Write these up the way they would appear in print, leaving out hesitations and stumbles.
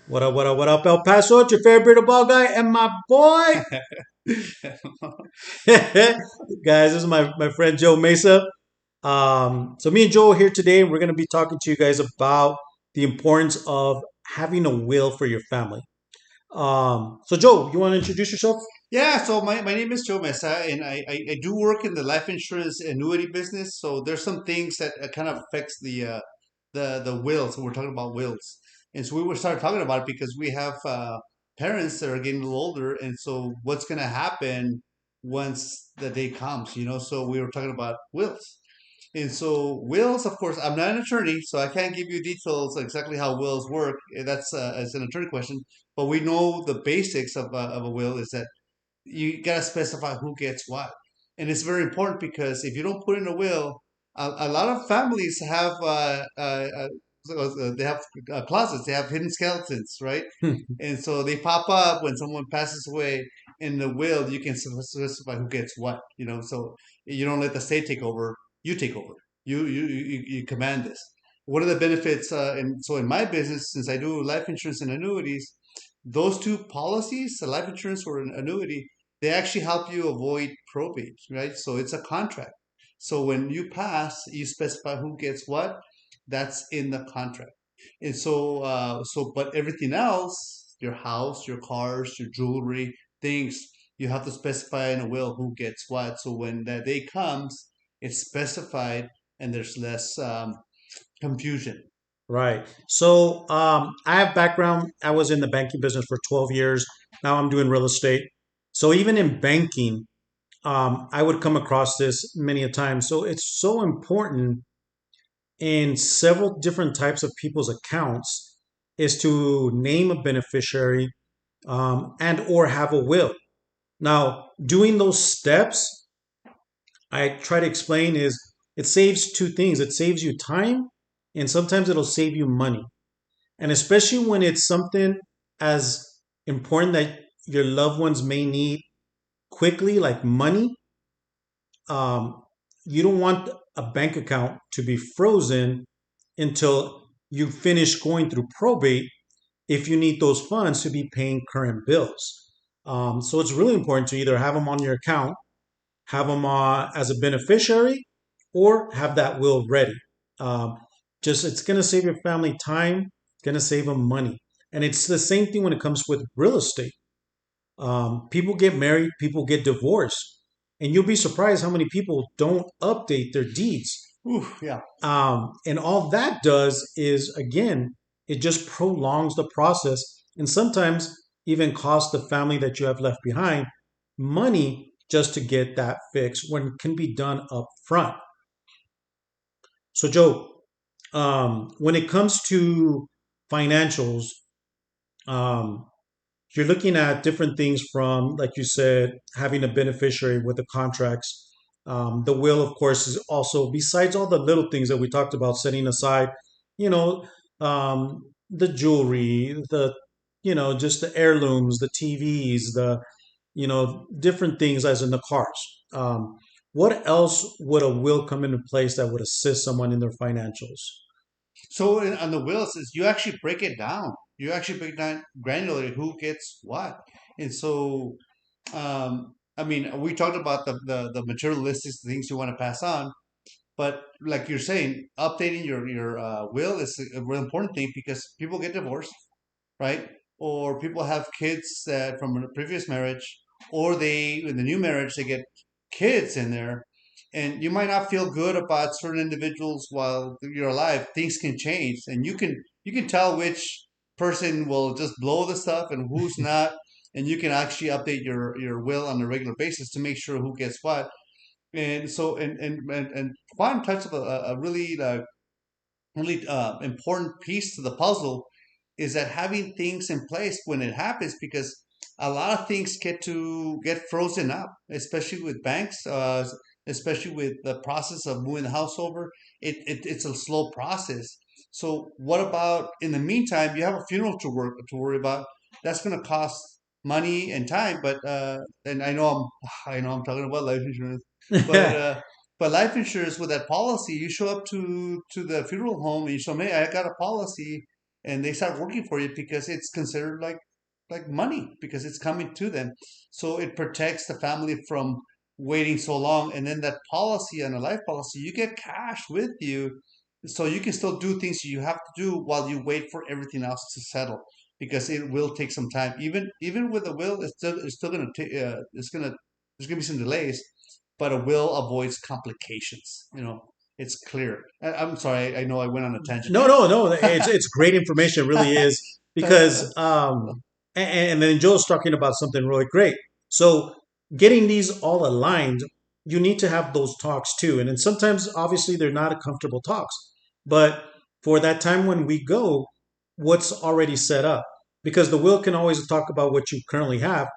What up, what up, what up, El Paso? It's your favorite ball guy and my boy. Guys, this is my friend Joe Mesa. So me and Joe are here today. We're going to be talking to you guys about the importance of having a will for your family. So Joe, you want to introduce yourself? Yeah, so my name is Joe Mesa, and I do work in the life insurance annuity business. So there's some things that kind of affects the wills. We're talking about wills, and so we were started talking about it because we have parents that are getting a little older, and so what's going to happen once the day comes, you know? So we were talking about wills. And so wills, of course, I'm not an attorney, so I can't give you details exactly how wills work. That's as an attorney question. But we know the basics of a will is that you got to specify who gets what. And it's very important because if you don't put in a will, a lot of families have they have closets, they have hidden skeletons, right? And so they pop up when someone passes away. In the will, you can specify who gets what, you know. So you don't let the state take over; you take over. You command this. What are the benefits? And so in my business, since I do life insurance and annuities, those two policies, the life insurance or an annuity, they actually help you avoid probate, right? So it's a contract. So when you pass, you specify who gets what. That's in the contract. And but everything else, your house, your cars, your jewelry, things, you have to specify in a will who gets what. So when that day comes, it's specified and there's less confusion. Right. So I have background. I was in the banking business for 12 years. Now I'm doing real estate. So even in banking, I would come across this many a time. So it's so important in several different types of people's accounts is to name a beneficiary and or have a will. Now, doing those steps, I try to explain is it saves two things. It saves you time and sometimes it'll save you money. And especially when it's something as important that your loved ones may need quickly, like money, um, you don't want a bank account to be frozen until you finish going through probate if you need those funds to be paying current bills. So it's really important to either have them on your account, have them as a beneficiary, or have that will ready. Um, just it's going to save your family time, it's going to save them money. And it's the same thing when it comes with real estate. People get married, people get divorced, and you'll be surprised how many people don't update their deeds. Ooh, yeah. And all that does is, again, it just prolongs the process and sometimes even costs the family that you have left behind money just to get that fixed when it can be done up front. So, Joe, when it comes to financials, um, you're looking at different things from, like you said, having a beneficiary with the contracts. The will, of course, is also, besides all the little things that we talked about, setting aside, you know, the jewelry, just the heirlooms, the TVs, different things as in the cars. What else would a will come into place that would assist someone in their financials? On the wills is you actually break it down. You actually break down granularly who gets what. And so, I mean, we talked about the materialistic things you want to pass on, but like you're saying, updating your will is a really important thing because people get divorced, right? Or people have kids that from a previous marriage, or they in the new marriage they get kids in there, and you might not feel good about certain individuals while you're alive. Things can change, and you can tell which person will just blow the stuff and who's not, and you can actually update your will on a regular basis to make sure who gets what. And so and quantum touch of a really important piece to the puzzle is that having things in place when it happens, because a lot of things get frozen up, especially with banks, especially with the process of moving the house over. It's a slow process. So what about in the meantime? You have a funeral to worry about. That's going to cost money and time. But and I know I'm talking about life insurance, but but life insurance with that policy, you show up to the funeral home and you show, hey, I got a policy, and they start working for you because it's considered like money because it's coming to them. So it protects the family from waiting so long. And then that policy and a life policy, you get cash with you, so you can still do things you have to do while you wait for everything else to settle because it will take some time. Even with a will, it's still gonna take it's gonna there's gonna be some delays, but a will avoids complications. It's clear. I'm sorry, I know I went on a tangent. No, no, no. It's great information, it really is, because and then Joe's talking about something really great. So getting these all aligned, you need to have those talks too. And then sometimes, obviously, they're not comfortable talks, but for that time when we go, what's already set up? Because the will can always talk about what you currently have,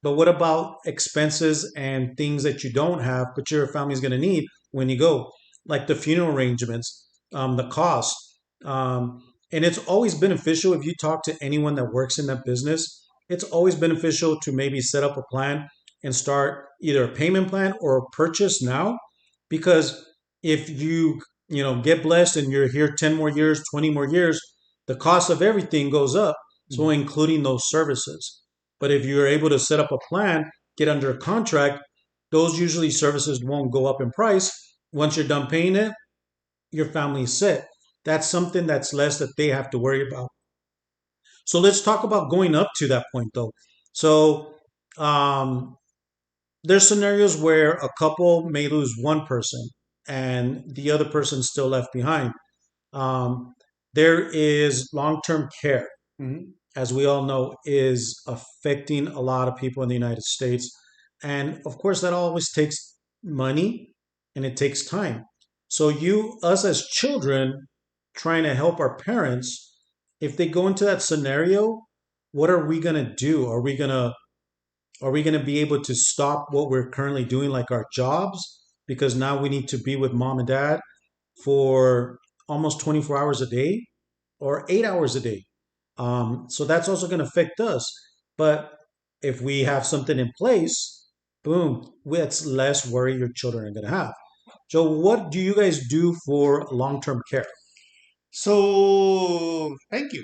but what about expenses and things that you don't have, but your family's going to need when you go, like the funeral arrangements, the cost. And it's always beneficial if you talk to anyone that works in that business. It's always beneficial to maybe set up a plan and start either a payment plan or a purchase now, because if get blessed and you're here 10 more years, 20 more years, the cost of everything goes up, so including those services. But if you're able to set up a plan, get under a contract, those usually services won't go up in price. Once you're done paying it, your family's set. That's something that's less that they have to worry about. So let's talk about going up to that point, though. So um, there's scenarios where a couple may lose one person and the other person's still left behind. Um, there is long-term care, Mhm. as we all know, is affecting a lot of people in the United States. And of course, that always takes money and it takes time. So, us as children, trying to help our parents, if they go into that scenario, what are we going to do? Are we going to be able to stop what we're currently doing, like our jobs, because now we need to be with mom and dad for almost 24 hours a day or 8 hours a day? So that's also going to affect us. But if we have something in place, boom, that's less worry your children are going to have. So, what do you guys do for long term care? So thank you.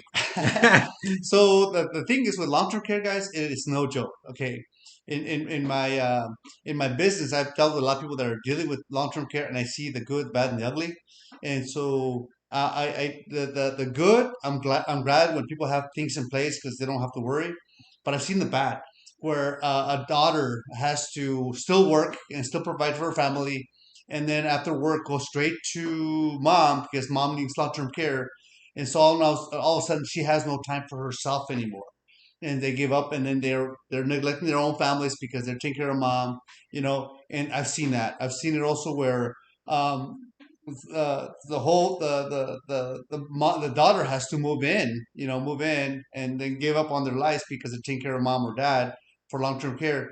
So the thing is with long term care, guys, it is no joke. Okay, in my business, I've dealt with a lot of people that are dealing with long term care, and I see the good, bad, and the ugly. And so the good, I'm glad when people have things in place because they don't have to worry. But I've seen the bad, where a daughter has to still work and still provide for her family, and then after work go straight to mom because mom needs long-term care, and so all of a sudden she has no time for herself anymore, and they give up, and then they're neglecting their own families because they're taking care of mom. And I've seen it also where um, the whole the daughter has to move in and then give up on their lives because they're taking care of mom or dad for long-term care.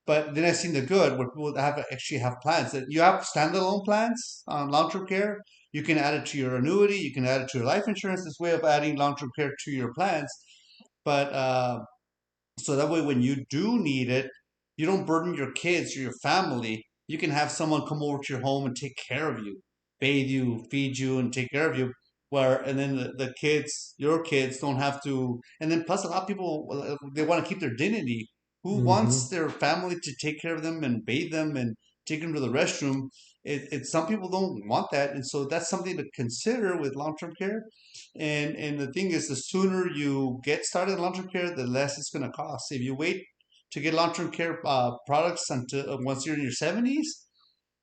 But then I've seen the good where people actually have plans that you have standalone plans on long-term care. You can add it to your annuity. You can add it to your life insurance. This way of adding long-term care to your plans. But so that way, when you do need it, you don't burden your kids or your family. You can have someone come over to your home and take care of you, bathe you, feed you, and take care of you. And then the kids, your kids, don't have to. And then plus, a lot of people they want to keep their dignity. Who wants Hmm. their family to take care of them and bathe them and take them to the restroom? Some people don't want that, and so that's something to consider with long term care. And the thing is, the sooner you get started in long-term care, the less it's going to cost. If you wait to get long-term care products until once you're in your 70s,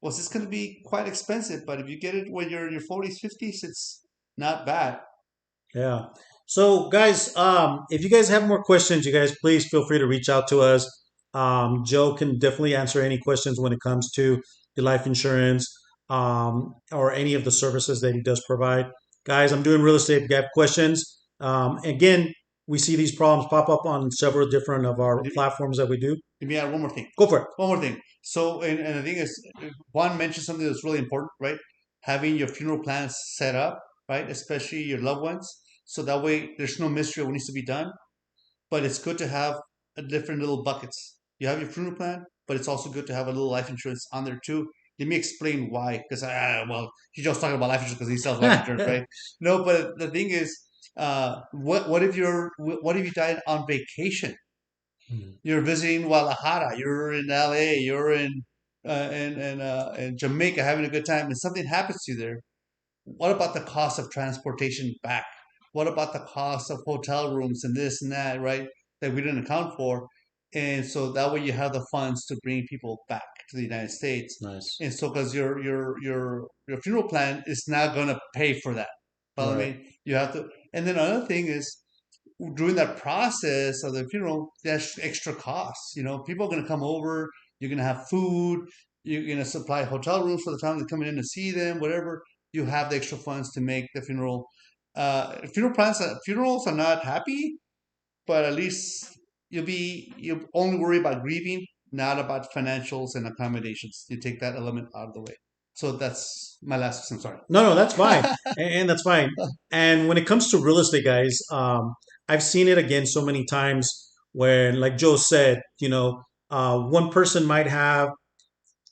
well, it's going to be quite expensive. But if you get it when you're in your 40s, 50s, it's not bad. Yeah. So, guys, if you guys have more questions, you guys please feel free to reach out to us. Joe can definitely answer any questions when it comes to the life insurance, or any of the services that he does provide. Guys, I'm doing real estate. If you have questions, again, we see these problems pop up on several different of our Let platforms that we do. me add one more thing. Go for it. One more thing. So, and the thing is, Juan mentioned something that's really important, right? Having your funeral plans set up, right? Especially your loved ones. So that way there's no mystery of what needs to be done. But it's good to have a different little buckets. You have your funeral plan, but it's also good to have a little life insurance on there too. Let me explain why. Because well, he's just talking about life insurance because he sells life insurance, right? No, but the thing is, What if what if you died on vacation? Mm. You're visiting Guadalajara, you're in LA, you're in Jamaica having a good time, and something happens to you there. What about the cost of transportation back? What about the cost of hotel rooms and this and that, right? That we didn't account for. And so that way you have the funds to bring people back to the United States. Nice. And so because your funeral plan is not gonna pay for that. Follow Right. me? You have to, and then another thing is during that process of the funeral, there's extra costs. You know, people are going to come over. You're going to have food. You're going to supply hotel rooms for the family coming in to see them. Whatever, you have the extra funds to make the funeral. Funerals are not happy, but at least you only worry about grieving, not about financials and accommodations. You take that element out of the way. So that's my last. I'm sorry. No, no, that's fine, and that's fine. And when it comes to real estate, guys, I've seen it again so many times when, like Joe said, one person might have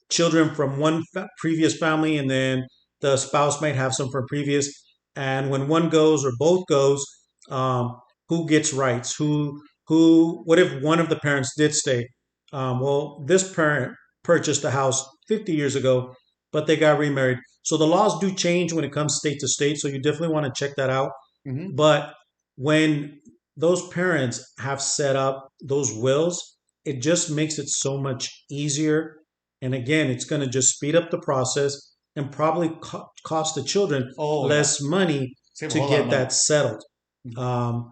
children from one previous family, and then the spouse might have some from previous. And when one goes or both goes, um, who gets rights? Who? What if one of the parents did stay? Well, this parent purchased the house 50 years ago, but they got remarried. So the laws do change when it comes state to state. So you definitely want to check that out. Hmm. But when those parents have set up those wills, it just makes it so much easier. And again, it's going to just speed up the process and probably cost the children Oh yeah, less money save a to whole lot of get money. that settled. Um,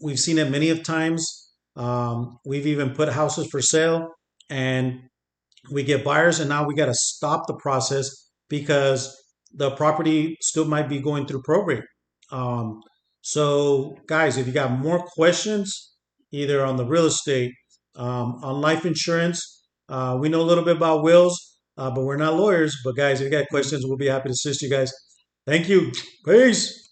we've seen it many of times. We've even put houses for sale and we get buyers, and now we got to stop the process because the property still might be going through probate. Um, so, guys, if you got more questions, either on the real estate, on life insurance, we know a little bit about wills, but we're not lawyers. But, guys, if you got questions, we'll be happy to assist you guys. Thank you. Peace.